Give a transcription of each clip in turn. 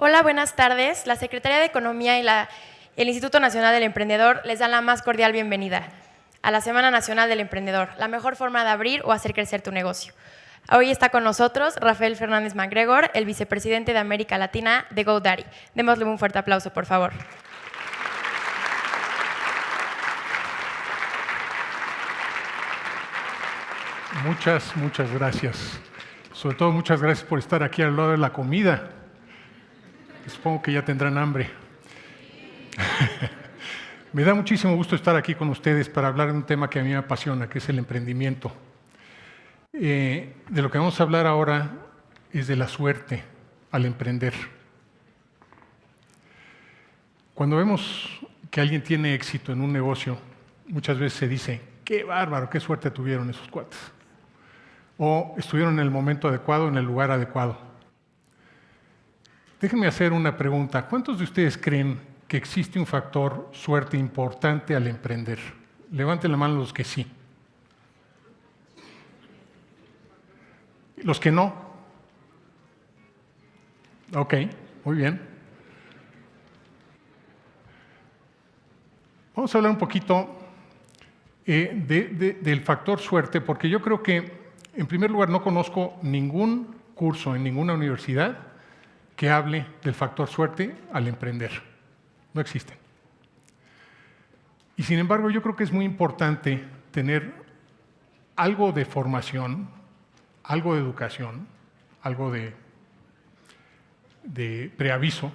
Hola, buenas tardes. La Secretaría de Economía y el Instituto Nacional del Emprendedor les dan la más cordial bienvenida a la Semana Nacional del Emprendedor, la mejor forma de abrir o hacer crecer tu negocio. Hoy está con nosotros Rafael Fernández MacGregor, el vicepresidente de América Latina de GoDaddy. Démosle un fuerte aplauso, por favor. Muchas gracias. Sobre todo, muchas gracias por estar aquí al lado de la comida. Supongo que ya tendrán hambre. Me da muchísimo gusto estar aquí con ustedes para hablar de un tema que a mí me apasiona, que es el emprendimiento. De lo que vamos a hablar ahora es de la suerte al emprender. Cuando vemos que alguien tiene éxito en un negocio, muchas veces se dice, ¡qué bárbaro, qué suerte tuvieron esos cuates! O estuvieron en el momento adecuado, en el lugar adecuado. Déjenme hacer una pregunta. ¿Cuántos de ustedes creen que existe un factor suerte importante al emprender? Levanten la mano los que sí. Los que no. Ok, muy bien. Vamos a hablar un poquito del factor suerte, porque yo creo que, en primer lugar, no conozco ningún curso en ninguna universidad que hable del factor suerte al emprender. No existen. Y sin embargo, yo creo que es muy importante tener algo de formación, algo de educación, algo de preaviso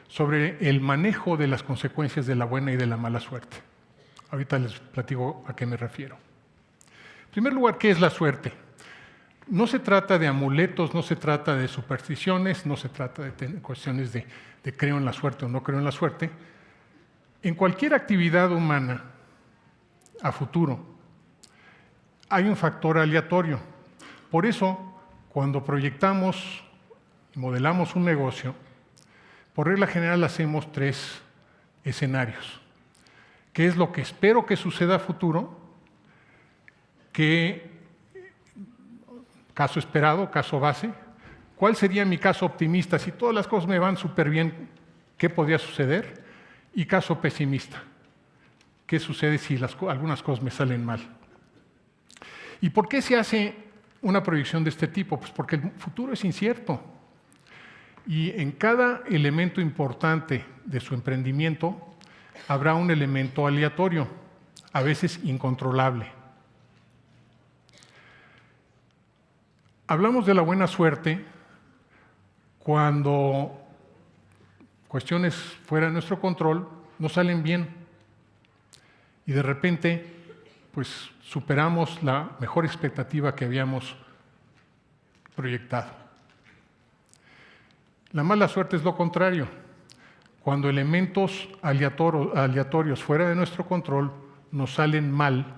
sobre el manejo de las consecuencias de la buena y de la mala suerte. Ahorita les platico a qué me refiero. En primer lugar, ¿qué es la suerte? No se trata de amuletos, no se trata de supersticiones, no se trata de cuestiones de creo en la suerte o no creo en la suerte. En cualquier actividad humana a futuro hay un factor aleatorio. Por eso, cuando proyectamos y modelamos un negocio, por regla general hacemos 3 escenarios. ¿Qué es lo que espero que suceda a futuro? Caso esperado, caso base. ¿Cuál sería mi caso optimista? Si todas las cosas me van súper bien, ¿qué podría suceder? Y caso pesimista. ¿Qué sucede si algunas cosas me salen mal? ¿Y por qué se hace una proyección de este tipo? Pues porque el futuro es incierto. Y en cada elemento importante de su emprendimiento habrá un elemento aleatorio, a veces incontrolable. Hablamos de la buena suerte cuando cuestiones fuera de nuestro control no salen bien y de repente pues superamos la mejor expectativa que habíamos proyectado. La mala suerte es lo contrario, cuando elementos aleatorios fuera de nuestro control nos salen mal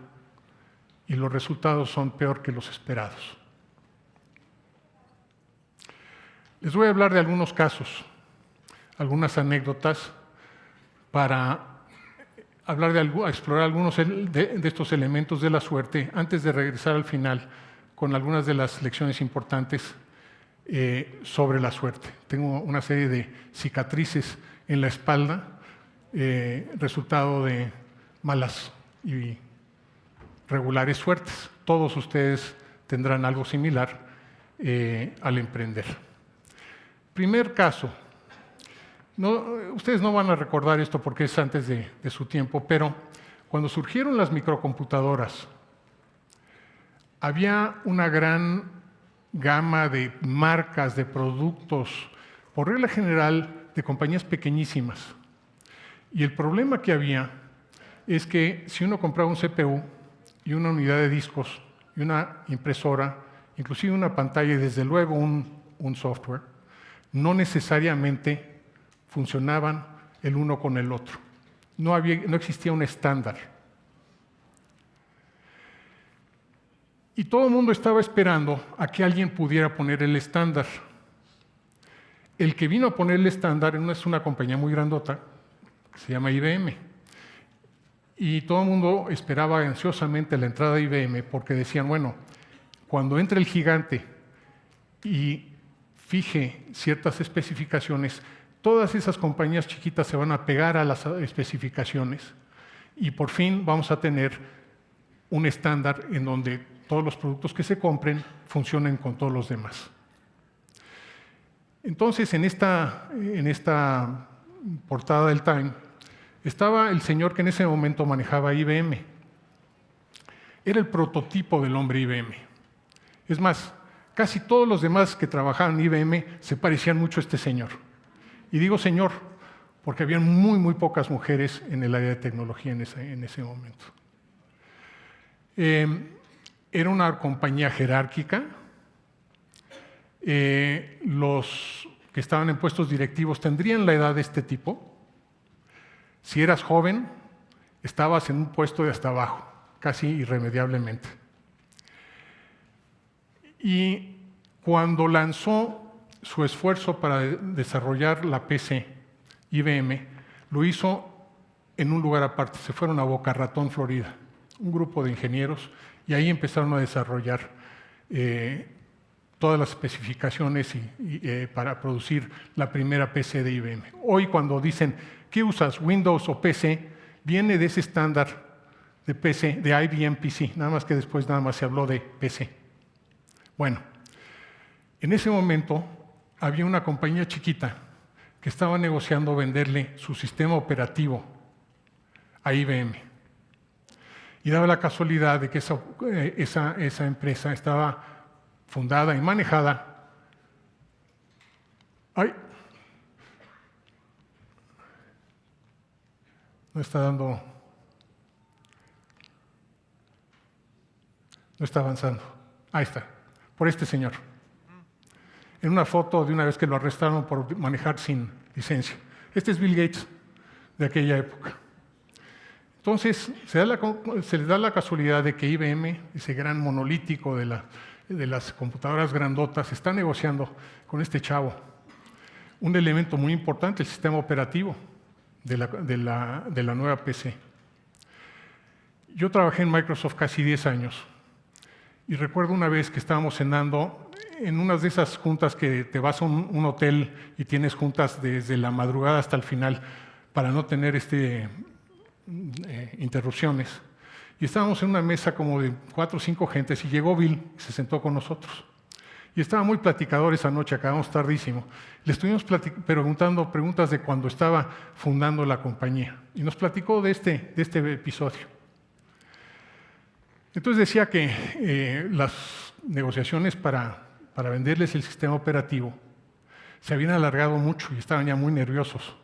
y los resultados son peor que los esperados. Les voy a hablar de algunos casos, algunas anécdotas para explorar algunos de estos elementos de la suerte antes de regresar al final con algunas de las lecciones importantes sobre la suerte. Tengo una serie de cicatrices en la espalda, resultado de malas y regulares suertes. Todos ustedes tendrán algo similar al emprender. Primer caso. Ustedes no van a recordar esto porque es antes de su tiempo, pero cuando surgieron las microcomputadoras, había una gran gama de marcas, de productos, por regla general, de compañías pequeñísimas. Y el problema que había es que si uno compraba un CPU y una unidad de discos y una impresora, inclusive una pantalla y desde luego un software, no necesariamente funcionaban el uno con el otro. No existía un estándar. Y todo el mundo estaba esperando a que alguien pudiera poner el estándar. El que vino a poner el estándar es una compañía muy grandota, que se llama IBM. Y todo el mundo esperaba ansiosamente la entrada de IBM porque decían, bueno, cuando entre el gigante y fije ciertas especificaciones, todas esas compañías chiquitas se van a pegar a las especificaciones y por fin vamos a tener un estándar en donde todos los productos que se compren funcionen con todos los demás. Entonces, en esta portada del Time estaba el señor que en ese momento manejaba IBM. Era el prototipo del hombre IBM. Es más, casi todos los demás que trabajaban en IBM se parecían mucho a este señor. Y digo señor, porque había muy pocas mujeres en el área de tecnología en ese momento. Era una compañía jerárquica. Los que estaban en puestos directivos tendrían la edad de este tipo. Si eras joven, estabas en un puesto de hasta abajo, casi irremediablemente. Y cuando lanzó su esfuerzo para desarrollar la PC IBM, lo hizo en un lugar aparte. Se fueron a Boca Ratón, Florida, un grupo de ingenieros, y ahí empezaron a desarrollar todas las especificaciones para producir la primera PC de IBM. Hoy cuando dicen, ¿qué usas, Windows o PC? Viene de ese estándar de PC, de IBM PC, nada más que después nada más se habló de PC. Bueno, en ese momento había una compañía chiquita que estaba negociando venderle su sistema operativo a IBM. Y daba la casualidad de que esa empresa estaba fundada y manejada. ¡Ay! No está avanzando. Ahí está, por este señor. En una foto de una vez que lo arrestaron por manejar sin licencia. Este es Bill Gates de aquella época. Entonces, se le da la casualidad de que IBM, ese gran monolítico de las computadoras grandotas, está negociando con este chavo un elemento muy importante, el sistema operativo de la nueva PC. Yo trabajé en Microsoft casi 10 años y recuerdo una vez que estábamos cenando en una de esas juntas que te vas a un hotel y tienes juntas desde la madrugada hasta el final para no tener interrupciones. Y estábamos en una mesa como de 4 o 5 gentes y llegó Bill y se sentó con nosotros. Y estaba muy platicador esa noche, acabamos tardísimo. Le estuvimos preguntando preguntas de cuando estaba fundando la compañía. Y nos platicó de este episodio. Entonces decía que las negociaciones para venderles el sistema operativo se habían alargado mucho y estaban ya muy nerviosos.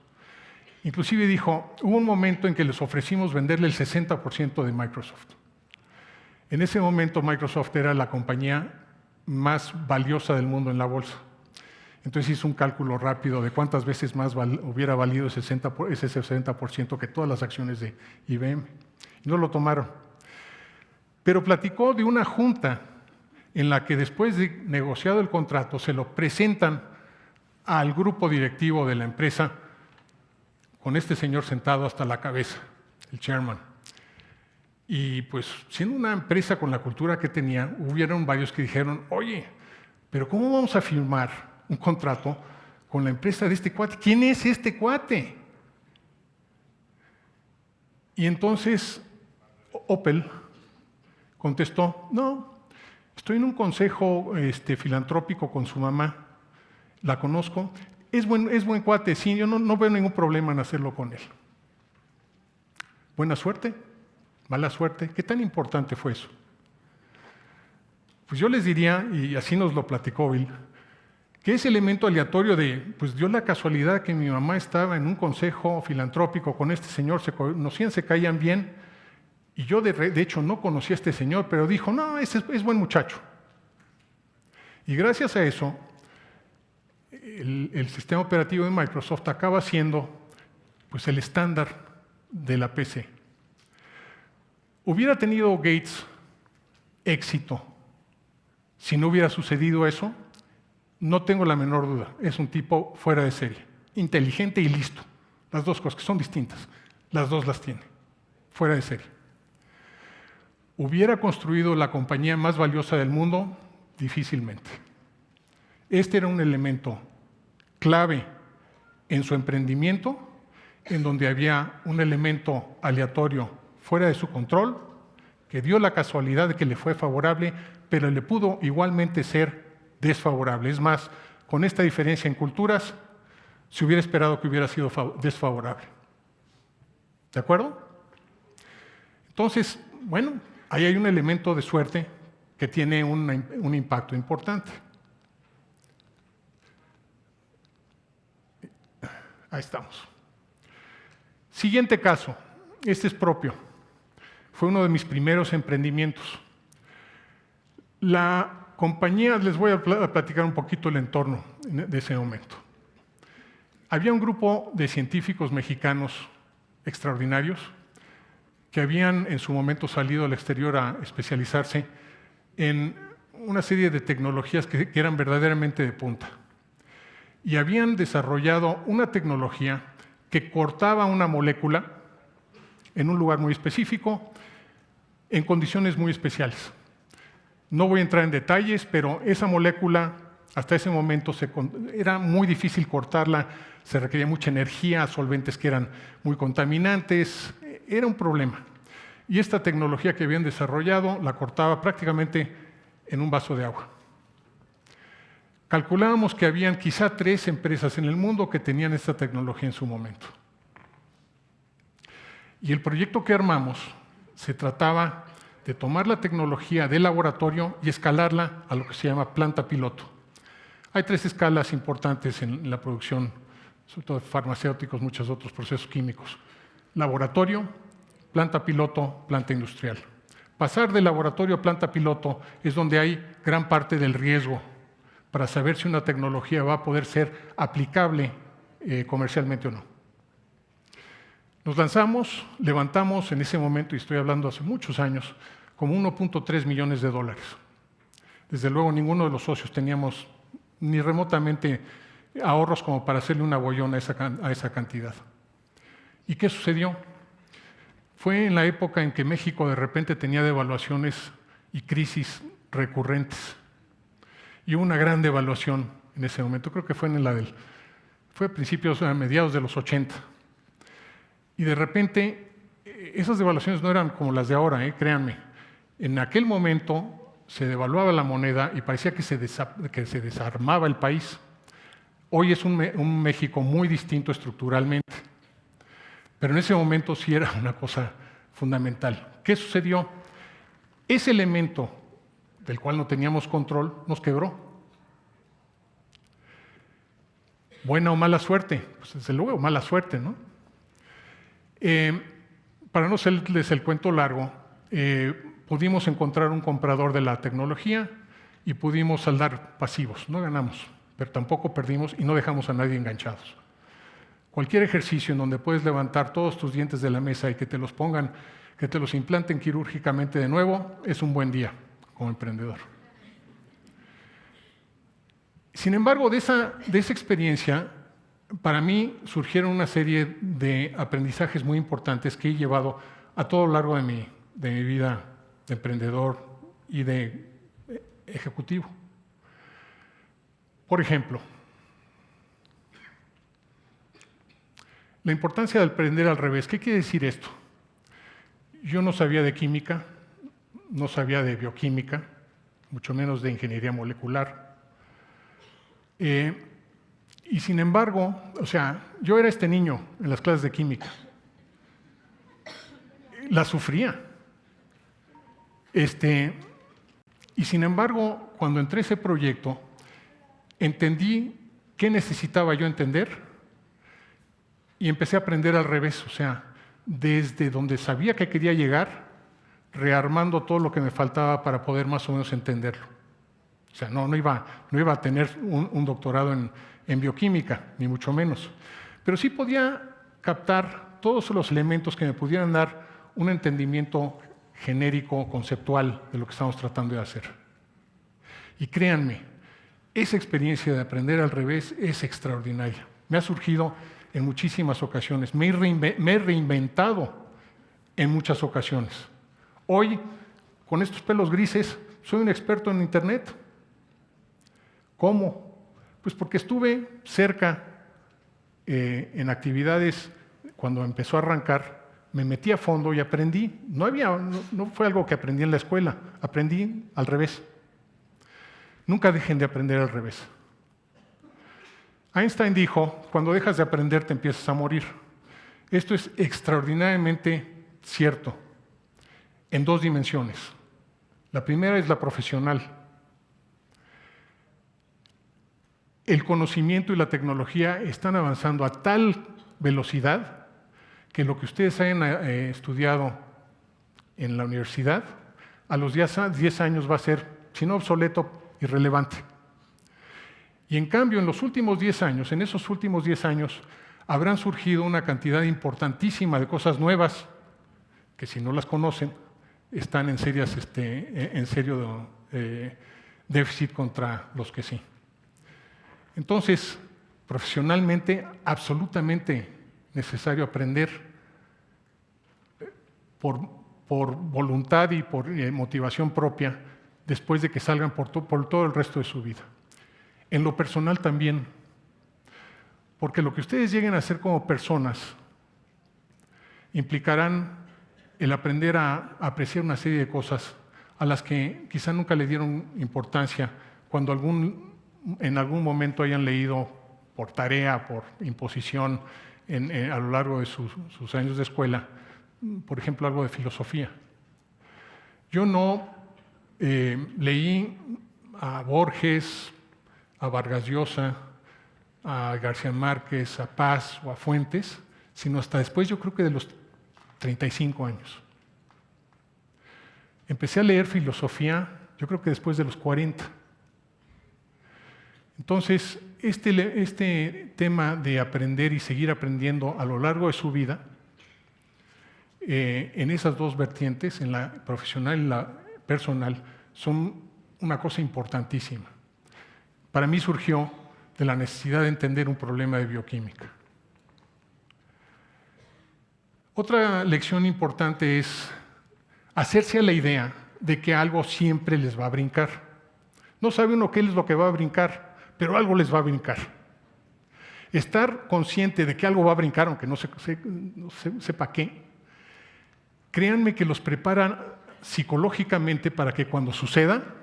Inclusive dijo, hubo un momento en que les ofrecimos venderle el 60% de Microsoft. En ese momento Microsoft era la compañía más valiosa del mundo en la bolsa. Entonces hizo un cálculo rápido de cuántas veces más hubiera valido ese 60% que todas las acciones de IBM. Y no lo tomaron. Pero platicó de una junta en la que después de negociado el contrato se lo presentan al grupo directivo de la empresa con este señor sentado hasta la cabeza, el chairman. Y pues siendo una empresa con la cultura que tenía, hubieron varios que dijeron, oye, pero ¿cómo vamos a firmar un contrato con la empresa de este cuate? ¿Quién es este cuate? Y entonces Opel contestó, no, estoy en un consejo filantrópico con su mamá, la conozco, es buen cuate, sí, yo no veo ningún problema en hacerlo con él. Buena suerte, mala suerte, ¿qué tan importante fue eso? Pues yo les diría, y así nos lo platicó Bill, que ese elemento aleatorio pues dio la casualidad que mi mamá estaba en un consejo filantrópico con este señor, se conocían, se caían bien, y yo de hecho no conocía a este señor, pero dijo, no, es buen muchacho. Y gracias a eso, el sistema operativo de Microsoft acaba siendo pues, el estándar de la PC. ¿Hubiera tenido Gates éxito si no hubiera sucedido eso? No tengo la menor duda. Es un tipo fuera de serie, inteligente y listo. Las dos cosas que son distintas, las dos las tiene, fuera de serie. ¿Hubiera construido la compañía más valiosa del mundo? Difícilmente. Este era un elemento clave en su emprendimiento, en donde había un elemento aleatorio fuera de su control, que dio la casualidad de que le fue favorable, pero le pudo igualmente ser desfavorable. Es más, con esta diferencia en culturas, se hubiera esperado que hubiera sido desfavorable. ¿De acuerdo? Entonces, bueno, ahí hay un elemento de suerte que tiene un impacto importante. Ahí estamos. Siguiente caso, este es propio. Fue uno de mis primeros emprendimientos. La compañía, les voy a platicar un poquito el entorno de ese momento. Había un grupo de científicos mexicanos extraordinarios que habían en su momento salido al exterior a especializarse en una serie de tecnologías que eran verdaderamente de punta. Y habían desarrollado una tecnología que cortaba una molécula en un lugar muy específico, en condiciones muy especiales. No voy a entrar en detalles, pero esa molécula, hasta ese momento, era muy difícil cortarla, se requería mucha energía, solventes que eran muy contaminantes, era un problema. Y esta tecnología que habían desarrollado la cortaba prácticamente en un vaso de agua. Calculábamos que habían quizá 3 empresas en el mundo que tenían esta tecnología en su momento. Y el proyecto que armamos se trataba de tomar la tecnología del laboratorio y escalarla a lo que se llama planta piloto. Hay 3 escalas importantes en la producción, sobre todo de farmacéuticos, muchos otros procesos químicos. Laboratorio, planta piloto, planta industrial. Pasar de laboratorio a planta piloto es donde hay gran parte del riesgo para saber si una tecnología va a poder ser aplicable comercialmente o no. Nos lanzamos, levantamos en ese momento, y estoy hablando hace muchos años, como 1.3 millones de dólares. Desde luego ninguno de los socios teníamos ni remotamente ahorros como para hacerle una bollona a esa cantidad. ¿Y qué sucedió? Fue en la época en que México de repente tenía devaluaciones y crisis recurrentes. Y hubo una gran devaluación en ese momento, creo que fue fue a principios, a mediados de los 80. Y de repente, esas devaluaciones no eran como las de ahora, créanme. En aquel momento se devaluaba la moneda y parecía que se desarmaba el país. Hoy es un México muy distinto estructuralmente. Pero en ese momento sí era una cosa fundamental. ¿Qué sucedió? Ese elemento del cual no teníamos control nos quebró. ¿Buena o mala suerte? Pues desde luego, mala suerte, ¿no? Para no hacerles el cuento largo, pudimos encontrar un comprador de la tecnología y pudimos saldar pasivos. No ganamos, pero tampoco perdimos y no dejamos a nadie enganchados. Cualquier ejercicio en donde puedes levantar todos tus dientes de la mesa y que te los pongan, que te los implanten quirúrgicamente de nuevo, es un buen día como emprendedor. Sin embargo, de esa experiencia, para mí surgieron una serie de aprendizajes muy importantes que he llevado a todo lo largo de mi vida de emprendedor y de ejecutivo. Por ejemplo, la importancia de aprender al revés. ¿Qué quiere decir esto? Yo no sabía de química, no sabía de bioquímica, mucho menos de ingeniería molecular. Y sin embargo, yo era este niño en las clases de química. La sufría. Y sin embargo, cuando entré a ese proyecto, entendí qué necesitaba yo entender y empecé a aprender al revés, desde donde sabía que quería llegar, rearmando todo lo que me faltaba para poder más o menos entenderlo. No iba a tener un doctorado en bioquímica, ni mucho menos. Pero sí podía captar todos los elementos que me pudieran dar un entendimiento genérico, conceptual de lo que estamos tratando de hacer. Y créanme, esa experiencia de aprender al revés es extraordinaria. Me ha surgido en muchísimas ocasiones. Me he reinventado en muchas ocasiones. Hoy, con estos pelos grises, soy un experto en Internet. ¿Cómo? Pues porque estuve cerca en actividades, cuando empezó a arrancar, me metí a fondo y aprendí. No fue algo que aprendí en la escuela, aprendí al revés. Nunca dejen de aprender al revés. Einstein dijo, cuando dejas de aprender te empiezas a morir. Esto es extraordinariamente cierto en dos dimensiones. La primera es la profesional. El conocimiento y la tecnología están avanzando a tal velocidad que lo que ustedes hayan estudiado en la universidad, a los 10 años va a ser, si no obsoleto, irrelevante. Y en cambio, en esos últimos 10 años, habrán surgido una cantidad importantísima de cosas nuevas que, si no las conocen, están en serio déficit contra los que sí. Entonces, profesionalmente, absolutamente necesario aprender por voluntad y por motivación propia después de que salgan por todo el resto de su vida. En lo personal también, porque lo que ustedes lleguen a hacer como personas implicarán el aprender a apreciar una serie de cosas a las que quizá nunca le dieron importancia cuando en algún momento hayan leído por tarea, por imposición, a lo largo de sus años de escuela, por ejemplo, algo de filosofía. Yo no leí a Borges, a Vargas Llosa, a García Márquez, a Paz o a Fuentes, sino hasta después, yo creo que de los 35 años. Empecé a leer filosofía, yo creo que después de los 40. Entonces, este tema de aprender y seguir aprendiendo a lo largo de su vida, en esas dos vertientes, en la profesional y la personal, son una cosa importantísima. Para mí surgió de la necesidad de entender un problema de bioquímica. Otra lección importante es hacerse a la idea de que algo siempre les va a brincar. No sabe uno qué es lo que va a brincar, pero algo les va a brincar. Estar consciente de que algo va a brincar, aunque no sepa qué, créanme que los preparan psicológicamente para que cuando suceda,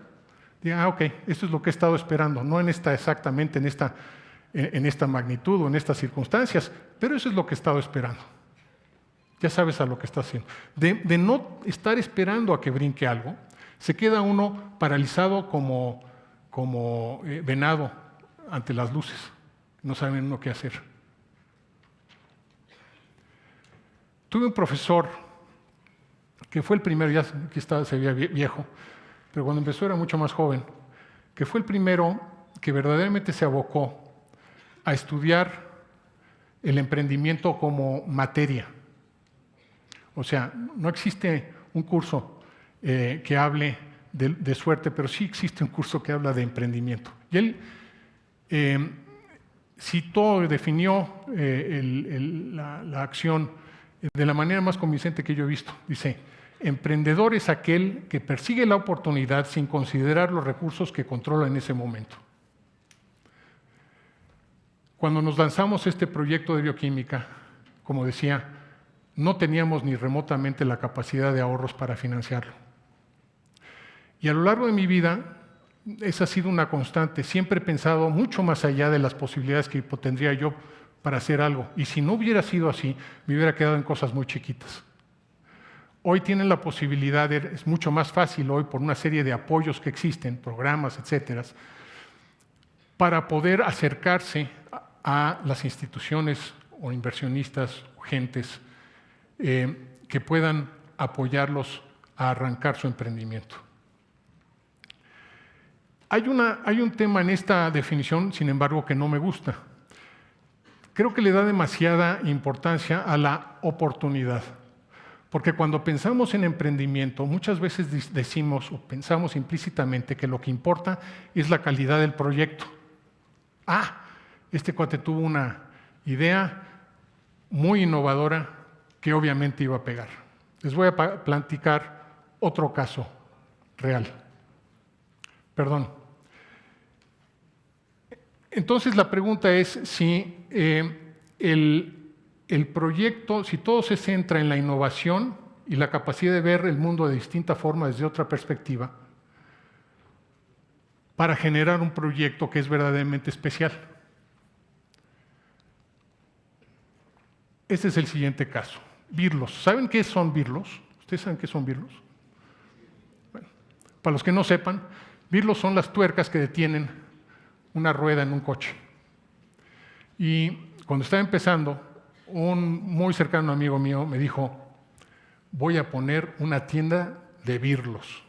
digan, ok, esto es lo que he estado esperando, no exactamente en esta magnitud o en estas circunstancias, pero eso es lo que he estado esperando. Ya sabes a lo que estás haciendo. De no estar esperando a que brinque algo, se queda uno paralizado como venado ante las luces. No saben uno qué hacer. Tuve un profesor que fue el primero, ya aquí se veía viejo, pero cuando empezó era mucho más joven, que fue el primero que verdaderamente se abocó a estudiar el emprendimiento como materia. O sea, no existe un curso que hable de suerte, pero sí existe un curso que habla de emprendimiento. Y él citó, definió la acción de la manera más convincente que yo he visto. Dice, emprendedor es aquel que persigue la oportunidad sin considerar los recursos que controla en ese momento. Cuando nos lanzamos este proyecto de bioquímica, como decía, no teníamos ni remotamente la capacidad de ahorros para financiarlo. Y a lo largo de mi vida, esa ha sido una constante. Siempre he pensado mucho más allá de las posibilidades que tendría yo para hacer algo. Y si no hubiera sido así, me hubiera quedado en cosas muy chiquitas. Hoy tienen la posibilidad, es mucho más fácil hoy por una serie de apoyos que existen, programas, etcétera, para poder acercarse a las instituciones o inversionistas o gentes que puedan apoyarlos a arrancar su emprendimiento. Hay un tema en esta definición, sin embargo, que no me gusta. Creo que le da demasiada importancia a la oportunidad. Porque cuando pensamos en emprendimiento, muchas veces decimos o pensamos implícitamente que lo que importa es la calidad del proyecto. Este cuate tuvo una idea muy innovadora que obviamente iba a pegar. Les voy a platicar otro caso real. Perdón. Entonces la pregunta es si el proyecto, si todo se centra en la innovación y la capacidad de ver el mundo de distinta forma, desde otra perspectiva, para generar un proyecto que es verdaderamente especial. Este es el siguiente caso. Birlos. ¿Saben qué son birlos? ¿Ustedes saben qué son birlos? Bueno, para los que no sepan, birlos son las tuercas que detienen una rueda en un coche. Y cuando estaba empezando, un muy cercano amigo mío me dijo, voy a poner una tienda de birlos.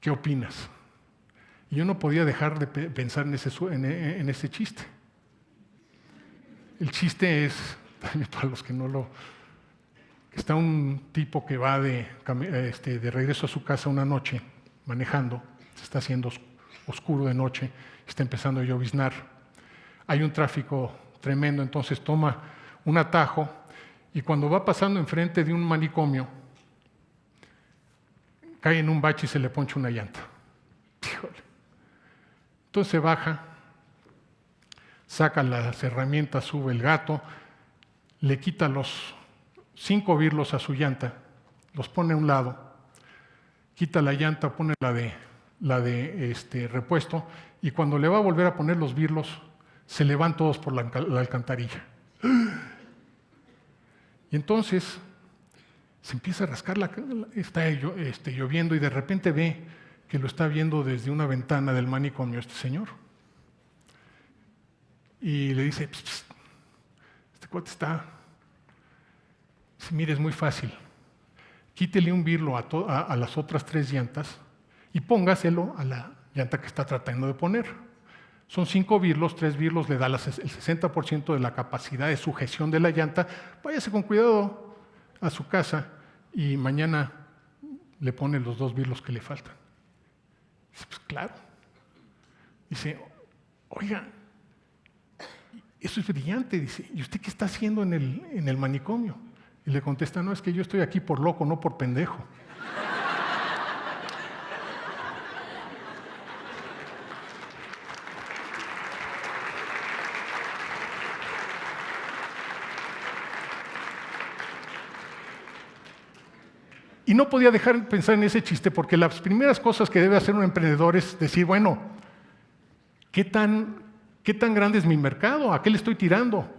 ¿Qué opinas? Y yo no podía dejar de pensar en ese chiste. El chiste es, para los que no lo... Está un tipo que va de regreso a su casa una noche, manejando, se está haciendo oscuro de noche, está empezando a lloviznar. Hay un tráfico tremendo, entonces toma un atajo y cuando va pasando enfrente de un manicomio, cae en un bache y se le poncha una llanta. Híjole. Entonces se baja, saca las herramientas, sube el gato, le quita los 5 birlos a su llanta, los pone a un lado, quita la llanta, pone la de repuesto y cuando le va a volver a poner los birlos, se le van todos por la alcantarilla. Y entonces se empieza a rascar, está lloviendo y de repente ve que lo está viendo desde una ventana del manicomio este señor. Y le dice, pss, pss, este cuate está... Sí, mire, es muy fácil. Quítele un birlo a las otras 3 llantas y póngaselo a la llanta que está tratando de poner. Son 5 birlos, 3 birlos le da el 60% de la capacidad de sujeción de la llanta. Váyase con cuidado a su casa y mañana le pone los 2 birlos que le faltan. Dice, pues claro. Dice, oiga, eso es brillante. Dice, ¿y usted qué está haciendo en el manicomio? Y le contesta, no, es que yo estoy aquí por loco, no por pendejo. Y no podía dejar de pensar en ese chiste porque las primeras cosas que debe hacer un emprendedor es decir, bueno, ¿qué tan grande es mi mercado? ¿A qué le estoy tirando?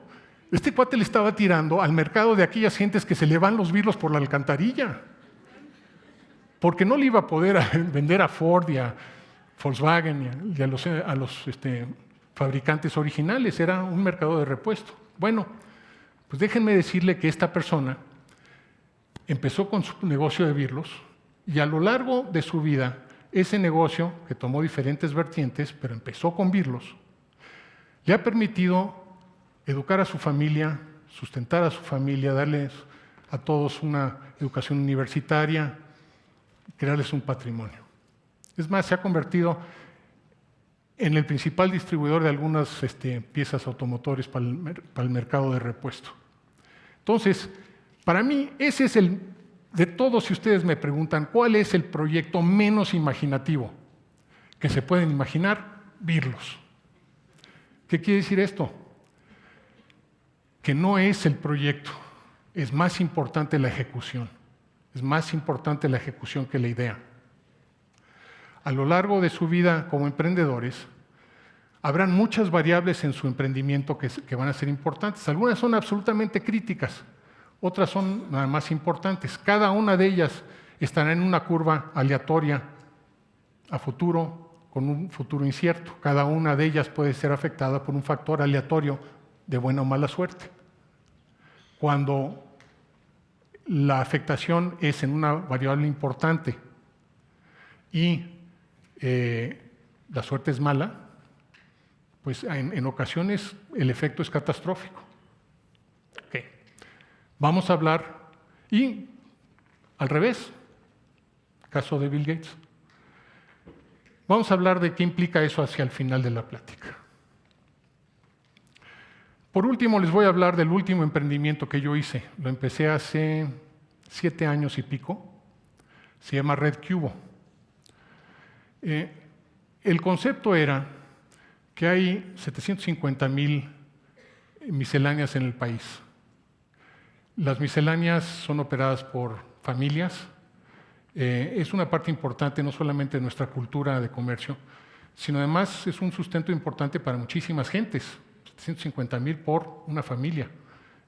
Este cuate le estaba tirando al mercado de aquellas gentes que se le van los birlos por la alcantarilla. Porque no le iba a poder vender a Ford y a Volkswagen y a los fabricantes originales. Era un mercado de repuesto. Bueno, pues déjenme decirle que esta persona empezó con su negocio de birlos y a lo largo de su vida, ese negocio, que tomó diferentes vertientes, pero empezó con birlos, le ha permitido educar a su familia, sustentar a su familia, darles a todos una educación universitaria, crearles un patrimonio. Es más, se ha convertido en el principal distribuidor de algunas piezas automotores para el mercado de repuesto. Entonces, para mí, ese es de todos, si ustedes me preguntan, ¿cuál es el proyecto menos imaginativo que se pueden imaginar? Birlos. ¿Qué quiere decir esto? Que no es el proyecto, es más importante la ejecución. Es más importante la ejecución que la idea. A lo largo de su vida como emprendedores, habrán muchas variables en su emprendimiento que van a ser importantes. Algunas son absolutamente críticas, otras son nada más importantes. Cada una de ellas estará en una curva aleatoria a futuro, con un futuro incierto. Cada una de ellas puede ser afectada por un factor aleatorio de buena o mala suerte. Cuando la afectación es en una variable importante y la suerte es mala, pues en ocasiones el efecto es catastrófico. Okay. Vamos a hablar, y al revés, caso de Bill Gates. Vamos a hablar de qué implica eso hacia el final de la plática. Por último, les voy a hablar del último emprendimiento que yo hice. Lo empecé hace 7 años y pico. Se llama Red Cubo. El concepto era que hay 750,000 misceláneas en el país. Las misceláneas son operadas por familias. Es una parte importante no solamente de nuestra cultura de comercio, sino además es un sustento importante para muchísimas gentes. 750,000 por una familia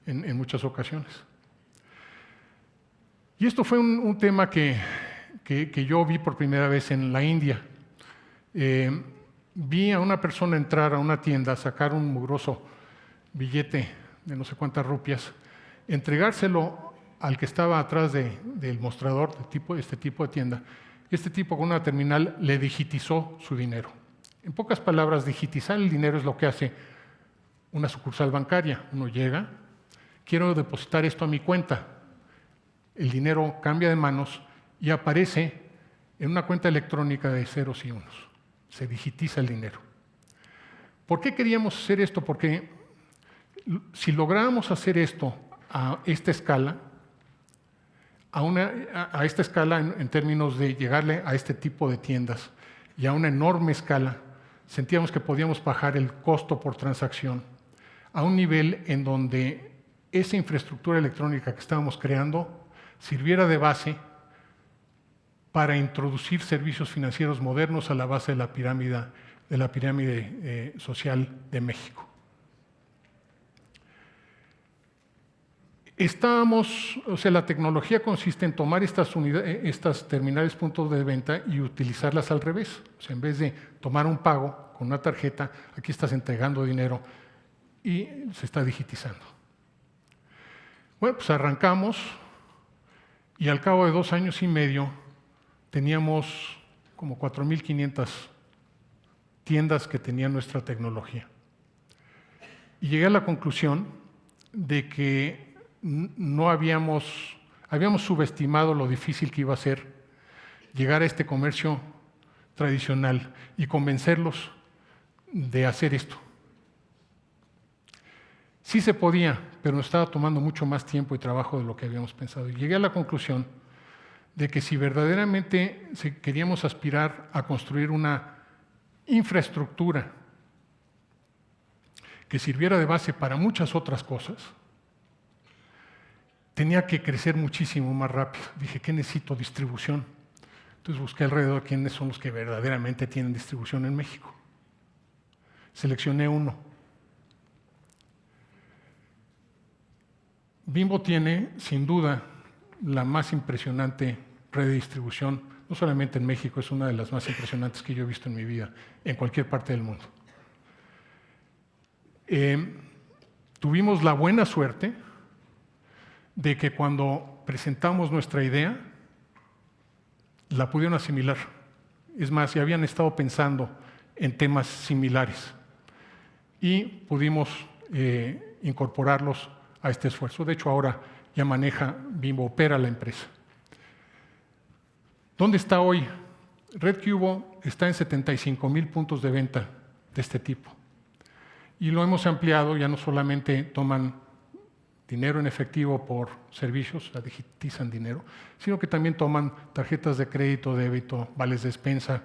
en muchas ocasiones. Y esto fue un tema que yo vi por primera vez en la India. Vi a una persona entrar a una tienda, sacar un mugroso billete de no sé cuántas rupias, entregárselo al que estaba atrás del mostrador de este tipo de tienda. Este tipo con una terminal le digitizó su dinero. En pocas palabras, digitizar el dinero es lo que hace una sucursal bancaria. Uno llega, quiero depositar esto a mi cuenta. El dinero cambia de manos y aparece en una cuenta electrónica de ceros y unos. Se digitiza el dinero. ¿Por qué queríamos hacer esto? Porque si lográbamos hacer esto a esta escala, en términos de llegarle a este tipo de tiendas y a una enorme escala, sentíamos que podíamos bajar el costo por transacción a un nivel en donde esa infraestructura electrónica que estábamos creando sirviera de base para introducir servicios financieros modernos a la base de la pirámide social de México. La tecnología consiste en tomar estas terminales puntos de venta y utilizarlas al revés. En vez de tomar un pago con una tarjeta, aquí estás entregando dinero y se está digitizando. Bueno, pues arrancamos y al cabo de 2 años y medio teníamos como 4,500 tiendas que tenían nuestra tecnología. Y llegué a la conclusión de que habíamos subestimado lo difícil que iba a ser llegar a este comercio tradicional y convencerlos de hacer esto. Sí se podía, pero nos estaba tomando mucho más tiempo y trabajo de lo que habíamos pensado. Y llegué a la conclusión de que si verdaderamente queríamos aspirar a construir una infraestructura que sirviera de base para muchas otras cosas, tenía que crecer muchísimo más rápido. Dije, ¿qué necesito? Distribución. Entonces busqué alrededor quiénes son los que verdaderamente tienen distribución en México. Seleccioné uno. Bimbo tiene, sin duda, la más impresionante red de distribución, no solamente en México, es una de las más impresionantes que yo he visto en mi vida, en cualquier parte del mundo. Tuvimos la buena suerte de que cuando presentamos nuestra idea, la pudieron asimilar. Es más, ya habían estado pensando en temas similares y pudimos incorporarlos a este esfuerzo. De hecho, ahora ya Bimbo opera la empresa. ¿Dónde está hoy? Red Cubo está en 75,000 puntos de venta de este tipo. Y lo hemos ampliado, ya no solamente toman dinero en efectivo por servicios, digitizan dinero, sino que también toman tarjetas de crédito, débito, vales de despensa,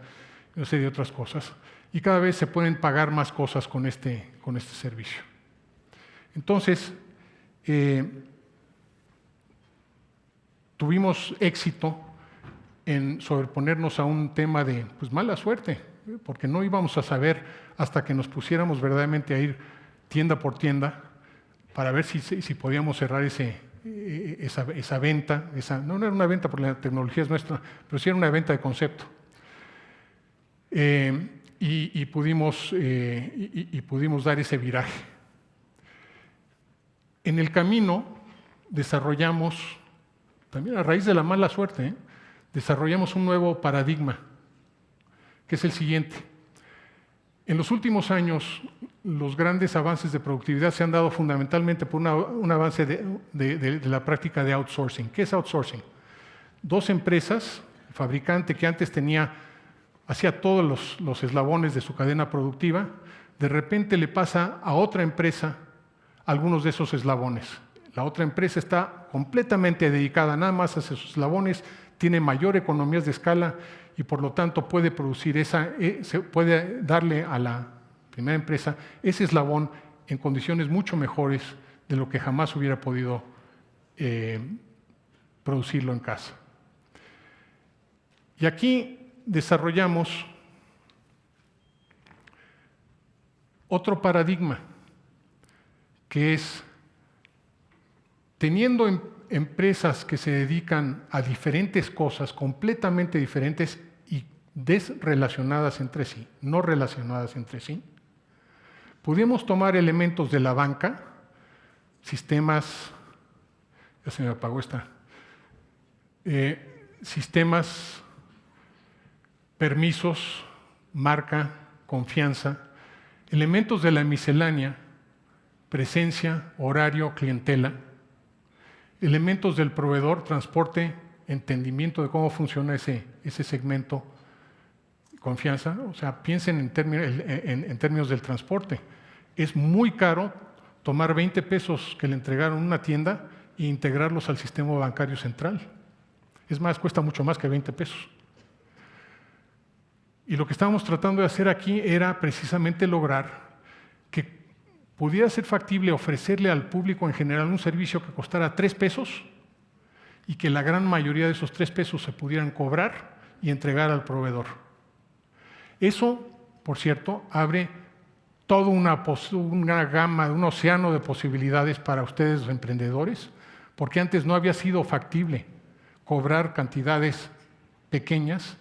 no sé, de otras cosas. Y cada vez se pueden pagar más cosas con este servicio. Entonces, tuvimos éxito en sobreponernos a un tema de mala suerte, porque no íbamos a saber hasta que nos pusiéramos verdaderamente a ir tienda por tienda para ver si podíamos cerrar esa venta. No era una venta porque la tecnología es nuestra, pero sí era una venta de concepto. Y pudimos dar ese viraje. En el camino desarrollamos, también a raíz de la mala suerte, desarrollamos un nuevo paradigma, que es el siguiente. En los últimos años, los grandes avances de productividad se han dado fundamentalmente por un avance de la práctica de outsourcing. ¿Qué es outsourcing? 2 empresas, el fabricante que antes hacía todos los eslabones de su cadena productiva, de repente le pasa a otra empresa algunos de esos eslabones. La otra empresa está completamente dedicada nada más a esos eslabones, tiene mayor economías de escala y por lo tanto puede producir puede darle a primera empresa, ese eslabón en condiciones mucho mejores de lo que jamás hubiera podido producirlo en casa. Y aquí desarrollamos otro paradigma, que es, teniendo empresas que se dedican a diferentes cosas completamente diferentes y desrelacionadas entre sí, no relacionadas entre sí, pudimos tomar elementos de la banca, sistemas, ya se me apagó esta, sistemas, permisos, marca, confianza, elementos de la miscelánea, presencia, horario, clientela, elementos del proveedor, transporte, entendimiento de cómo funciona ese segmento, confianza. O sea, piensen en términos del transporte. Es muy caro tomar 20 pesos que le entregaron en una tienda e integrarlos al sistema bancario central. Es más, cuesta mucho más que 20 pesos. Y lo que estábamos tratando de hacer aquí era precisamente lograr que pudiera ser factible ofrecerle al público en general un servicio que costara 3 pesos y que la gran mayoría de esos 3 pesos se pudieran cobrar y entregar al proveedor. Eso, por cierto, abre toda una gama, un océano de posibilidades para ustedes los emprendedores, porque antes no había sido factible cobrar cantidades pequeñas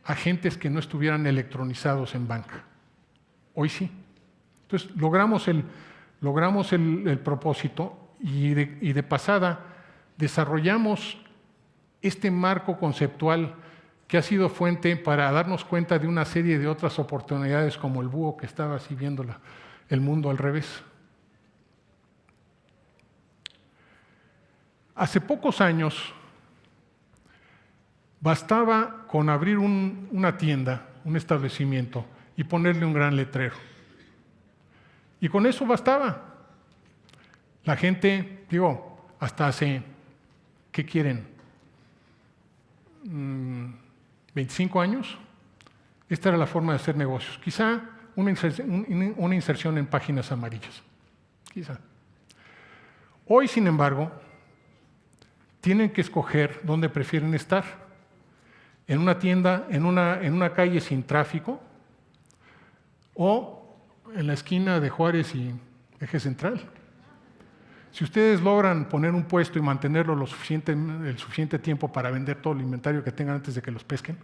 a agentes que no estuvieran electronizados en banca. Hoy sí. Entonces, logramos el propósito y de pasada desarrollamos este marco conceptual que ha sido fuente para darnos cuenta de una serie de otras oportunidades, como el búho que estaba así viendo el mundo al revés. Hace pocos años bastaba con abrir una tienda, un establecimiento, y ponerle un gran letrero. Y con eso bastaba. La gente, hasta hace, ¿qué quieren? 25 años, esta era la forma de hacer negocios. Quizá una inserción en páginas amarillas. Quizá. Hoy, sin embargo, tienen que escoger dónde prefieren estar. En una tienda, en una calle sin tráfico, o en la esquina de Juárez y Eje Central. Si ustedes logran poner un puesto y mantenerlo el suficiente tiempo para vender todo el inventario que tengan antes de que los pesquen,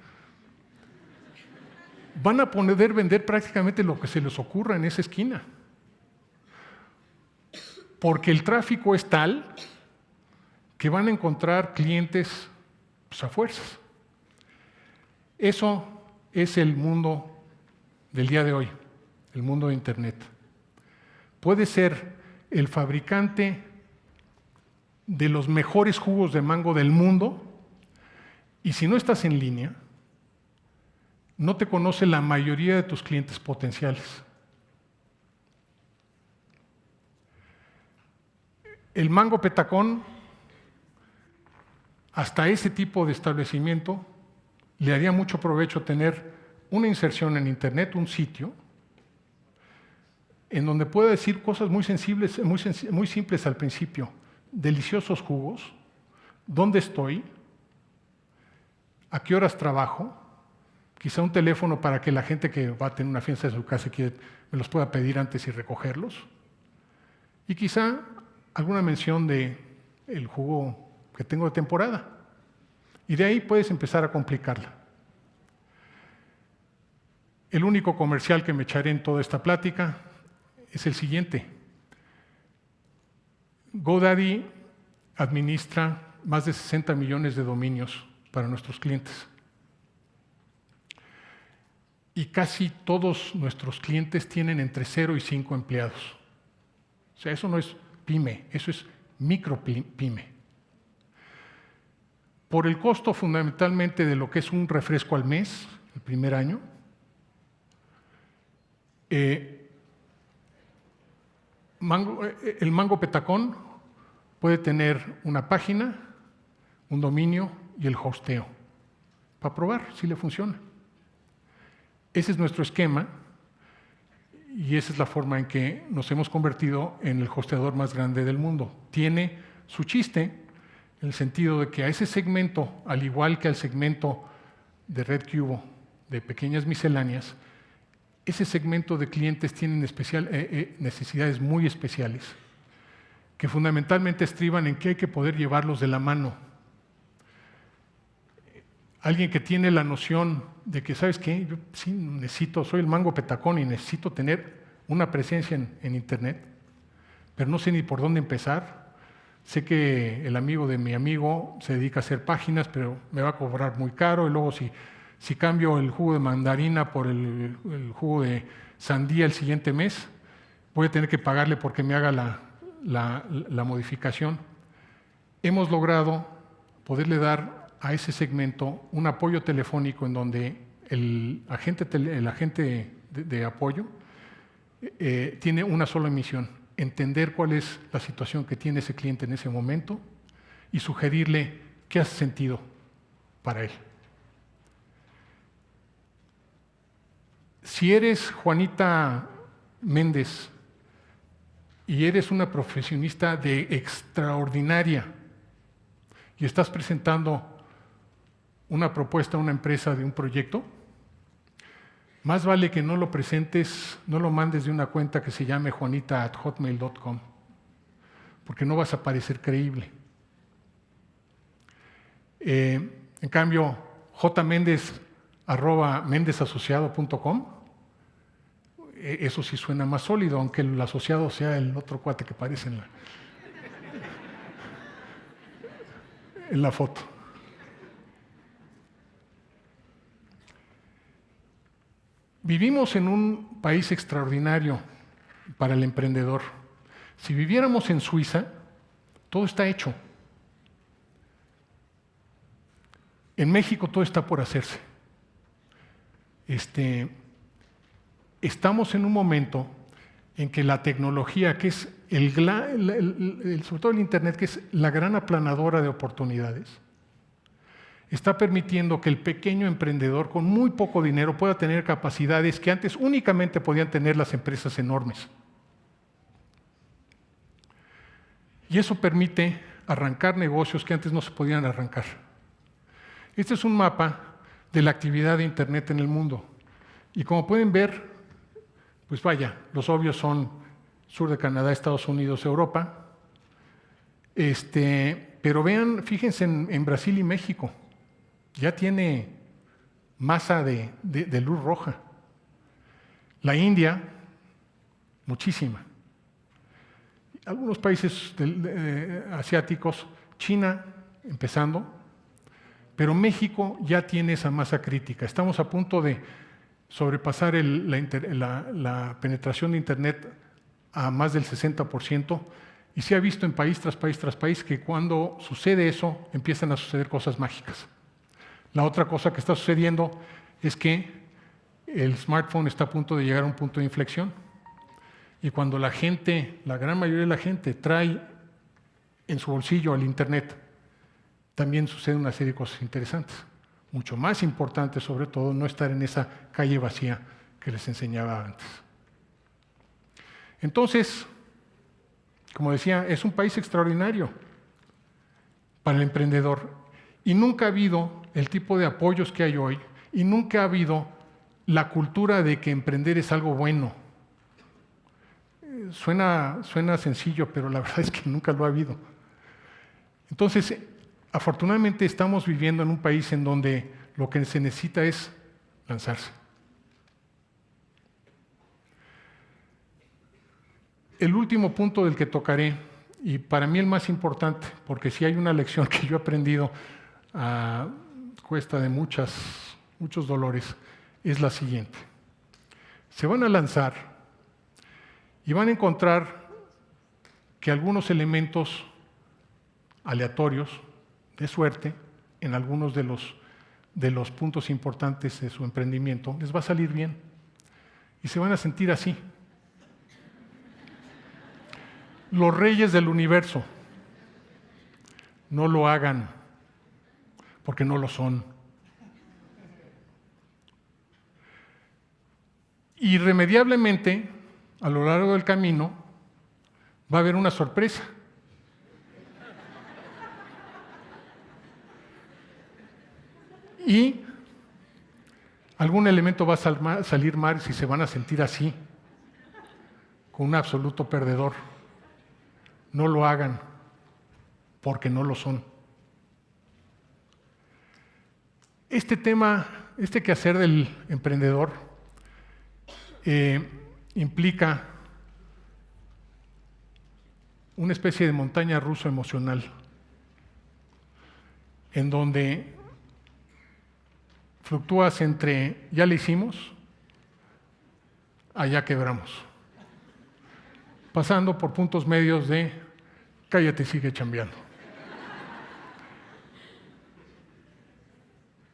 van a poder vender prácticamente lo que se les ocurra en esa esquina. Porque el tráfico es tal que van a encontrar clientes a fuerzas. Eso es el mundo del día de hoy, el mundo de Internet. Puede ser el fabricante de los mejores jugos de mango del mundo, y si no estás en línea, no te conoce la mayoría de tus clientes potenciales. El mango petacón, hasta ese tipo de establecimiento, le haría mucho provecho tener una inserción en Internet, un sitio, en donde pueda decir cosas muy simples al principio. Deliciosos jugos, dónde estoy, a qué horas trabajo, quizá un teléfono para que la gente que va a tener una fiesta en su casa me los pueda pedir antes y recogerlos, y quizá alguna mención de el jugo que tengo de temporada. Y de ahí puedes empezar a complicarla. El único comercial que me echaré en toda esta plática es el siguiente. GoDaddy administra más de 60 millones de dominios para nuestros clientes. Y casi todos nuestros clientes tienen entre 0 y 5 empleados. O sea, eso no es pyme, eso es micropyme. Por el costo fundamentalmente de lo que es un refresco al mes, el primer año, el mango petacón puede tener una página, un dominio y el hosteo, para probar si le funciona. Ese es nuestro esquema, y esa es la forma en que nos hemos convertido en el hosteador más grande del mundo. Tiene su chiste en el sentido de que a ese segmento, al igual que al segmento de Red Cubo, de pequeñas misceláneas, ese segmento de clientes tienen necesidades muy especiales, que fundamentalmente estriban en que hay que poder llevarlos de la mano. Alguien que tiene la noción de que, ¿sabes qué? Yo sí soy el mango petacón y necesito tener una presencia en Internet, pero no sé ni por dónde empezar. Sé que el amigo de mi amigo se dedica a hacer páginas, pero me va a cobrar muy caro, y luego si cambio el jugo de mandarina por el jugo de sandía el siguiente mes, voy a tener que pagarle porque me haga la modificación. Hemos logrado poderle dar a ese segmento un apoyo telefónico en donde el agente de apoyo tiene una sola misión: entender cuál es la situación que tiene ese cliente en ese momento y sugerirle qué hace sentido para él. Si eres Juanita Méndez y eres una profesionista de extraordinaria y estás presentando una propuesta a una empresa de un proyecto, más vale que no lo presentes, no lo mandes de una cuenta que se llame juanita@hotmail.com, porque no vas a parecer creíble. En cambio, jmendez@mendezasociado.com, eso sí suena más sólido, aunque el asociado sea el otro cuate que aparece en la foto. Vivimos en un país extraordinario para el emprendedor. Si viviéramos en Suiza, todo está hecho. En México todo está por hacerse. Estamos en un momento en que la tecnología, que es sobre todo el Internet, que es la gran aplanadora de oportunidades, está permitiendo que el pequeño emprendedor con muy poco dinero pueda tener capacidades que antes únicamente podían tener las empresas enormes. Y eso permite arrancar negocios que antes no se podían arrancar. Este es un mapa de la actividad de Internet en el mundo. Y como pueden ver, pues vaya, los obvios son sur de Canadá, Estados Unidos, Europa. Pero vean, fíjense en Brasil y México. Ya tiene masa de luz roja. La India, muchísima. Algunos países asiáticos, China empezando, pero México ya tiene esa masa crítica. Estamos a punto de sobrepasar la penetración de Internet a más del 60%, y se ha visto en país tras país tras país que cuando sucede eso, empiezan a suceder cosas mágicas. La otra cosa que está sucediendo es que el smartphone está a punto de llegar a un punto de inflexión. Y cuando la gran mayoría de la gente trae en su bolsillo el Internet, también sucede una serie de cosas interesantes. Mucho más importante, sobre todo, no estar en esa calle vacía que les enseñaba antes. Entonces, como decía, es un país extraordinario para el emprendedor. Y nunca ha habido el tipo de apoyos que hay hoy, y nunca ha habido la cultura de que emprender es algo bueno. Suena sencillo, pero la verdad es que nunca lo ha habido. Entonces, afortunadamente estamos viviendo en un país en donde lo que se necesita es lanzarse. El último punto del que tocaré, y para mí el más importante, porque si hay una lección que yo he aprendido a cuesta de muchos dolores, es la siguiente. Se van a lanzar y van a encontrar que algunos elementos aleatorios, de suerte, en algunos de los puntos importantes de su emprendimiento, les va a salir bien y se van a sentir así. Los reyes del universo. No lo hagan, porque no lo son. Irremediablemente a lo largo del camino va a haber una sorpresa. Y algún elemento va a salir mal si se van a sentir así, con un absoluto perdedor. No lo hagan, porque no lo son. Este tema, este quehacer del emprendedor implica una especie de montaña rusa emocional, en donde fluctúas entre ya le hicimos, allá quebramos, pasando por puntos medios de cállate y sigue chambeando.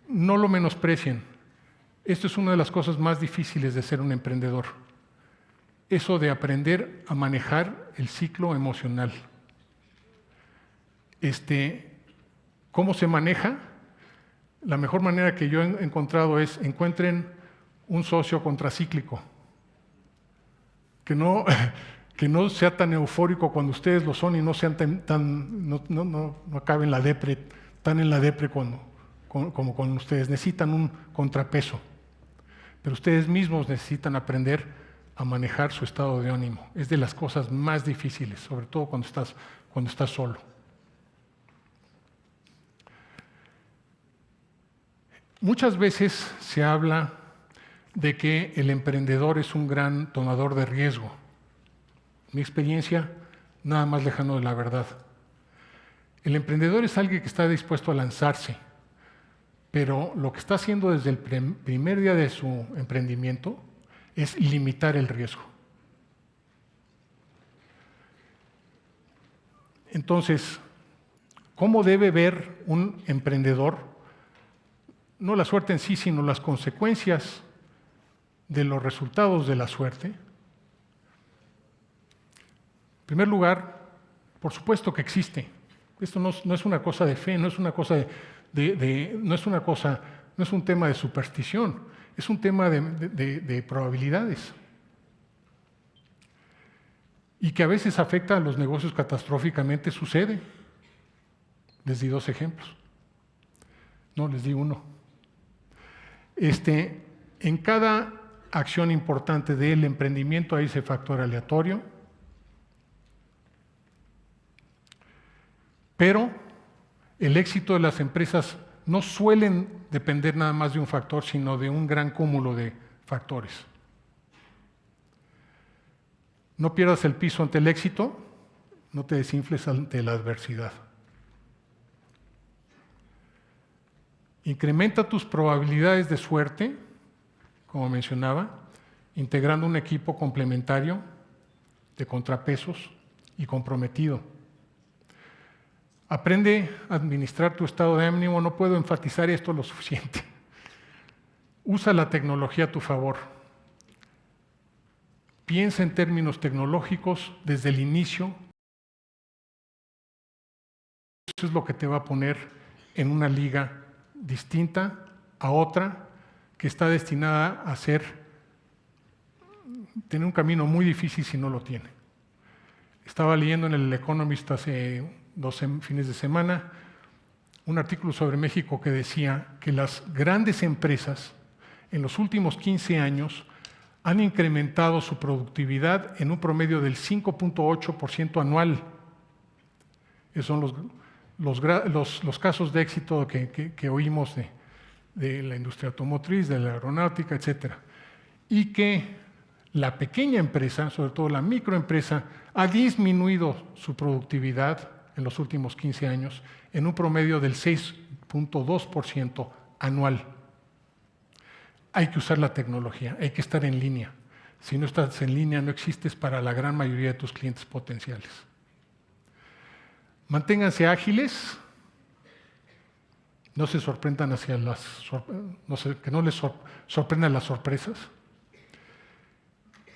No lo menosprecien. Esto es una de las cosas más difíciles de ser un emprendedor. Eso de aprender a manejar el ciclo emocional. ¿Cómo se maneja? La mejor manera que yo he encontrado es encuentren un socio contracíclico. Que no sea tan eufórico cuando ustedes lo son y no sean no acaben en la depre como con ustedes. Necesitan un contrapeso. Pero ustedes mismos necesitan aprender a manejar su estado de ánimo. Es de las cosas más difíciles, sobre todo cuando estás solo. Muchas veces se habla de que el emprendedor es un gran tomador de riesgo. Mi experiencia, nada más lejano de la verdad. El emprendedor es alguien que está dispuesto a lanzarse, pero lo que está haciendo desde el primer día de su emprendimiento es limitar el riesgo. Entonces, ¿cómo debe ver un emprendedor? No la suerte en sí, sino las consecuencias de los resultados de la suerte. En primer lugar, por supuesto que existe. Esto no es una cosa de fe, no es una cosa no es un tema de superstición, es un tema de probabilidades. Y que a veces afecta a los negocios catastróficamente, sucede. Les di 2 ejemplos. No, les di uno. En cada acción importante del emprendimiento hay ese factor aleatorio, pero el éxito de las empresas no suelen depender nada más de un factor, sino de un gran cúmulo de factores. No pierdas el piso ante el éxito, no te desinfles ante la adversidad. Incrementa tus probabilidades de suerte, como mencionaba, integrando un equipo complementario de contrapesos y comprometido. Aprende a administrar tu estado de ánimo, no puedo enfatizar esto lo suficiente. Usa la tecnología a tu favor. Piensa en términos tecnológicos desde el inicio. Eso es lo que te va a poner en una liga distinta a otra que está destinada a tener un camino muy difícil si no lo tiene. Estaba leyendo en el Economist hace 2 fines de semana un artículo sobre México que decía que las grandes empresas en los últimos 15 años han incrementado su productividad en un promedio del 5.8% anual. Esos son los casos de éxito que oímos de la industria automotriz, de la aeronáutica, etc. Y que la pequeña empresa, sobre todo la microempresa, ha disminuido su productividad en los últimos 15 años en un promedio del 6.2% anual. Hay que usar la tecnología, hay que estar en línea. Si no estás en línea, no existes para la gran mayoría de tus clientes potenciales. Manténganse ágiles, no se sorprendan que no les sorprendan las sorpresas.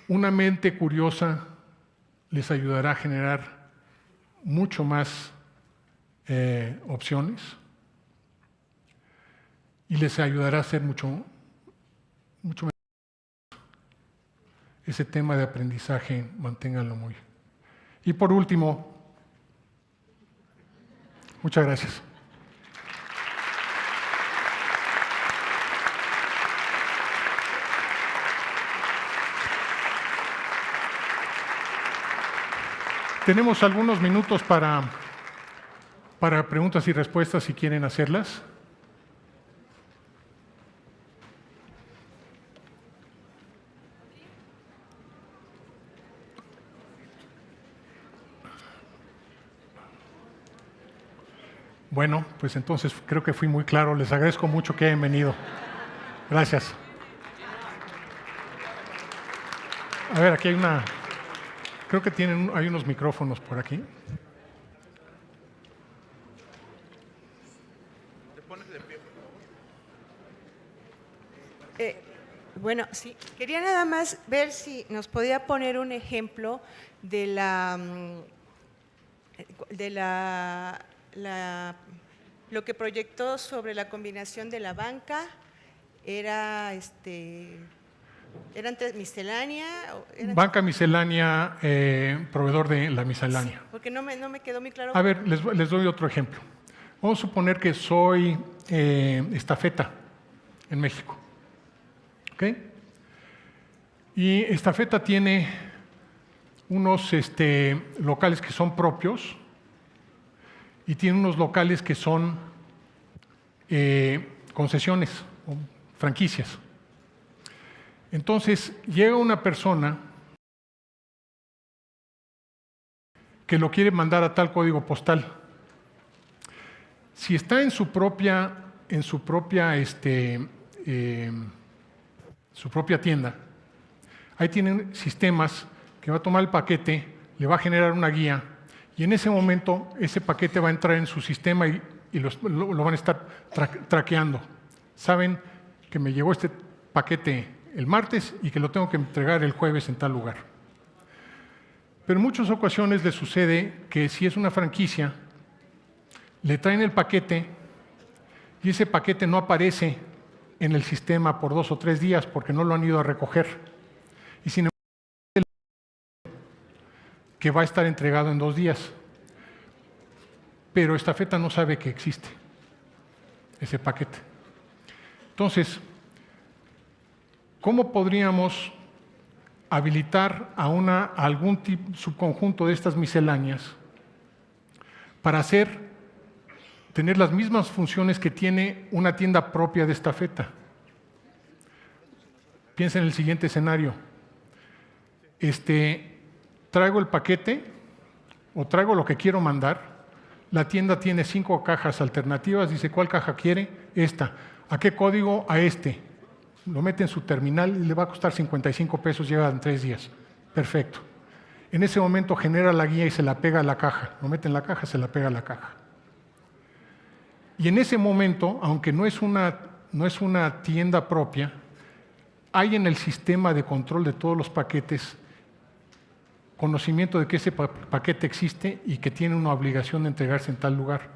Una mente curiosa les ayudará a generar mucho más opciones y les ayudará a ser mucho mejor. ese tema de aprendizaje, manténganlo muy. Y por último, muchas gracias. Tenemos algunos minutos para preguntas y respuestas si quieren hacerlas. Bueno, pues entonces creo que fui muy claro. Les agradezco mucho que hayan venido. Gracias. A ver, aquí hay una... Creo que hay unos micrófonos por aquí. Bueno, sí. Quería nada más ver si nos podía poner un ejemplo de lo que proyectó sobre la combinación de la banca. Era miscelánea. Banca, miscelánea, proveedor de la miscelánea. Sí, porque no me quedó muy claro. A ver, les doy otro ejemplo. Vamos a suponer que soy Estafeta en México. ¿Ok? Y Estafeta tiene unos locales que son propios y tiene unos locales que son concesiones o franquicias. Entonces, llega una persona que lo quiere mandar a tal código postal. Si está en su propia tienda, ahí tienen sistemas que va a tomar el paquete, le va a generar una guía y en ese momento ese paquete va a entrar en su sistema y lo van a estar traqueando. Saben que me llegó este paquete el martes y que lo tengo que entregar el jueves en tal lugar. Pero en muchas ocasiones le sucede que si es una franquicia, le traen el paquete y ese paquete no aparece en el sistema por 2 o 3 días porque no lo han ido a recoger. Y sin embargo, que va a estar entregado en 2 días. Pero Estafeta no sabe que existe ese paquete. Entonces, ¿cómo podríamos habilitar a algún subconjunto de estas misceláneas para tener las mismas funciones que tiene una tienda propia de Estafeta? Piensa en el siguiente escenario. Traigo el paquete o traigo lo que quiero mandar. La tienda tiene 5 cajas alternativas. Dice, ¿cuál caja quiere? Esta. ¿A qué código? A este. Lo mete en su terminal y le va a costar 55 pesos, llega en 3 días. Perfecto. En ese momento genera la guía y se la pega a la caja. Lo mete en la caja, se la pega a la caja. Y en ese momento, aunque no es una tienda propia, hay en el sistema de control de todos los paquetes conocimiento de que ese paquete existe y que tiene una obligación de entregarse en tal lugar.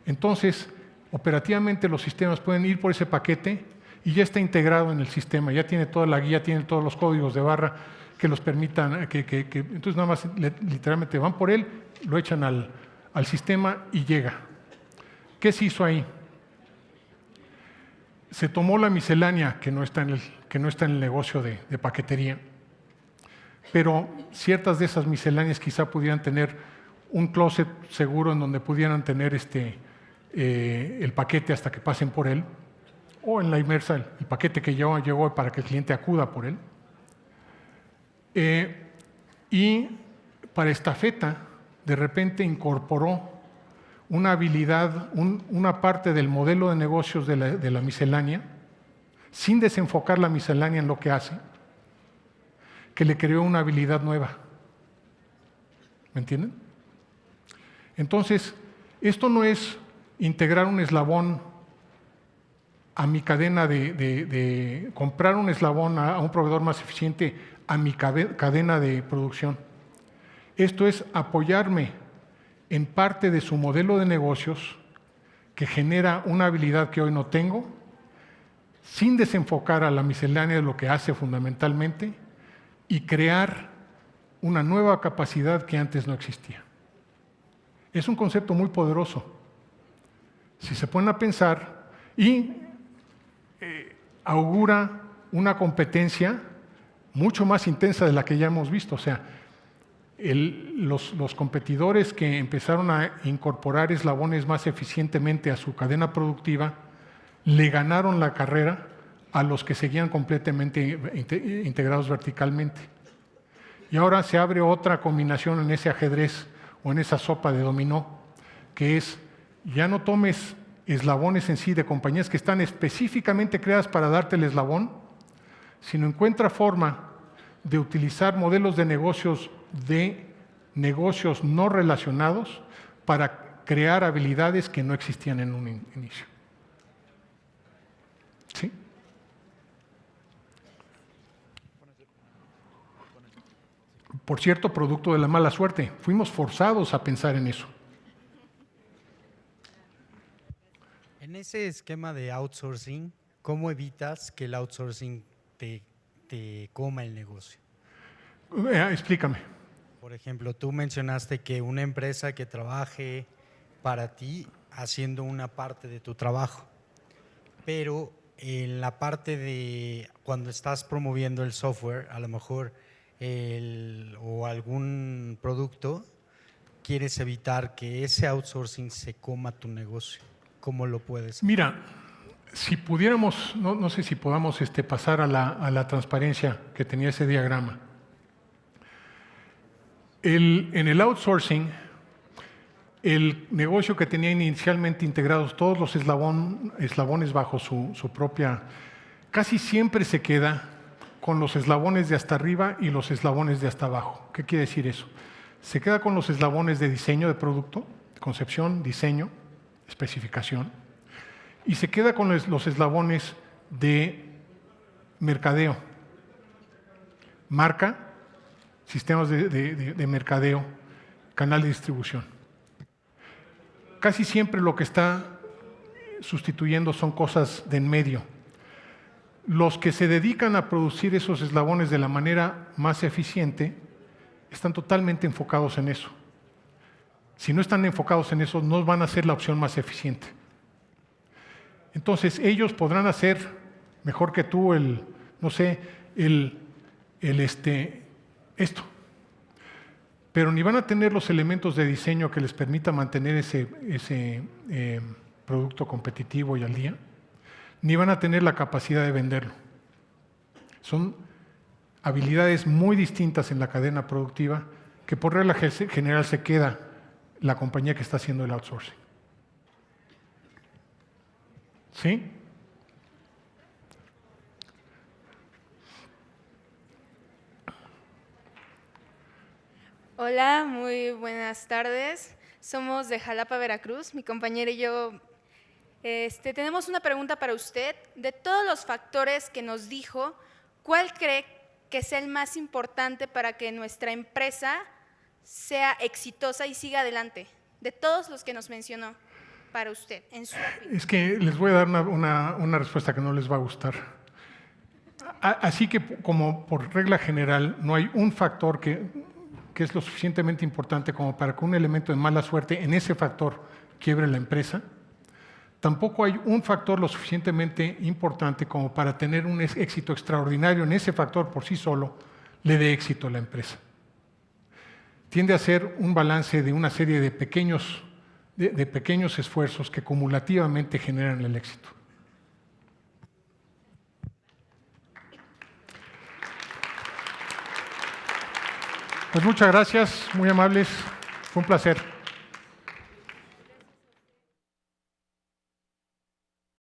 Entonces, operativamente los sistemas pueden ir por ese paquete y ya está integrado en el sistema, ya tiene toda la guía, tiene todos los códigos de barra que los permitan, entonces nada más literalmente van por él, lo echan al sistema y llega. ¿Qué se hizo ahí? Se tomó la miscelánea que no está en el negocio de paquetería, pero ciertas de esas misceláneas quizá pudieran tener un closet seguro en donde pudieran tener el paquete hasta que pasen por él, o en la inversa, el paquete que llegó para que el cliente acuda por él. Y para Estafeta, de repente incorporó una habilidad, una parte del modelo de negocios de la miscelánea, sin desenfocar la miscelánea en lo que hace, que le creó una habilidad nueva. ¿Me entienden? Entonces, esto no es integrar un eslabón a mi cadena de comprar un eslabón a un proveedor más eficiente a mi cadena de producción. Esto es apoyarme en parte de su modelo de negocios que genera una habilidad que hoy no tengo, sin desenfocar a la miscelánea de lo que hace fundamentalmente, y crear una nueva capacidad que antes no existía. Es un concepto muy poderoso. Si se ponen a pensar, y augura una competencia mucho más intensa de la que ya hemos visto. O sea, los competidores que empezaron a incorporar eslabones más eficientemente a su cadena productiva le ganaron la carrera a los que seguían completamente integrados verticalmente. Y ahora se abre otra combinación en ese ajedrez o en esa sopa de dominó, que es, ya no tomes eslabones en sí de compañías que están específicamente creadas para darte el eslabón, sino encuentra forma de utilizar modelos de negocios no relacionados para crear habilidades que no existían en un inicio. ¿Sí? Por cierto, producto de la mala suerte, fuimos forzados a pensar en eso. En ese esquema de outsourcing, ¿cómo evitas que el outsourcing te coma el negocio? Explícame. Por ejemplo, tú mencionaste que una empresa que trabaje para ti haciendo una parte de tu trabajo, pero en la parte de cuando estás promoviendo el software, a lo mejor o algún producto, quieres evitar que ese outsourcing se coma tu negocio. ¿Cómo lo puedes hacer? Mira, si pudiéramos, no sé si podamos pasar a la transparencia que tenía ese diagrama. En el outsourcing, el negocio que tenía inicialmente integrados todos los eslabones bajo su propia, casi siempre se queda con los eslabones de hasta arriba y los eslabones de hasta abajo. ¿Qué quiere decir eso? Se queda con los eslabones de diseño de producto, concepción, diseño, especificación, y se queda con los eslabones de mercadeo, marca, sistemas de mercadeo, canal de distribución. Casi siempre lo que está sustituyendo son cosas de en medio. Los que se dedican a producir esos eslabones de la manera más eficiente están totalmente enfocados en eso. Si no están enfocados en eso, no van a ser la opción más eficiente. Entonces, ellos podrán hacer mejor que tú esto. Pero ni van a tener los elementos de diseño que les permita mantener ese producto competitivo y al día, ni van a tener la capacidad de venderlo. Son habilidades muy distintas en la cadena productiva que por regla general se queda la compañía que está haciendo el outsourcing. ¿Sí? Hola, muy buenas tardes. Somos de Jalapa, Veracruz. Mi compañera y yo tenemos una pregunta para usted. De todos los factores que nos dijo, ¿cuál cree que es el más importante para que nuestra empresa sea exitosa y siga adelante? De todos los que nos mencionó, para usted, en su opinión. Es que les voy a dar una respuesta que no les va a gustar. Así que, como por regla general, no hay un factor que es lo suficientemente importante como para que un elemento de mala suerte en ese factor quiebre la empresa. Tampoco hay un factor lo suficientemente importante como para tener un éxito extraordinario en ese factor por sí solo le dé éxito a la empresa. Tiende a ser un balance de una serie de pequeños esfuerzos que cumulativamente generan el éxito. Pues muchas gracias, muy amables, fue un placer.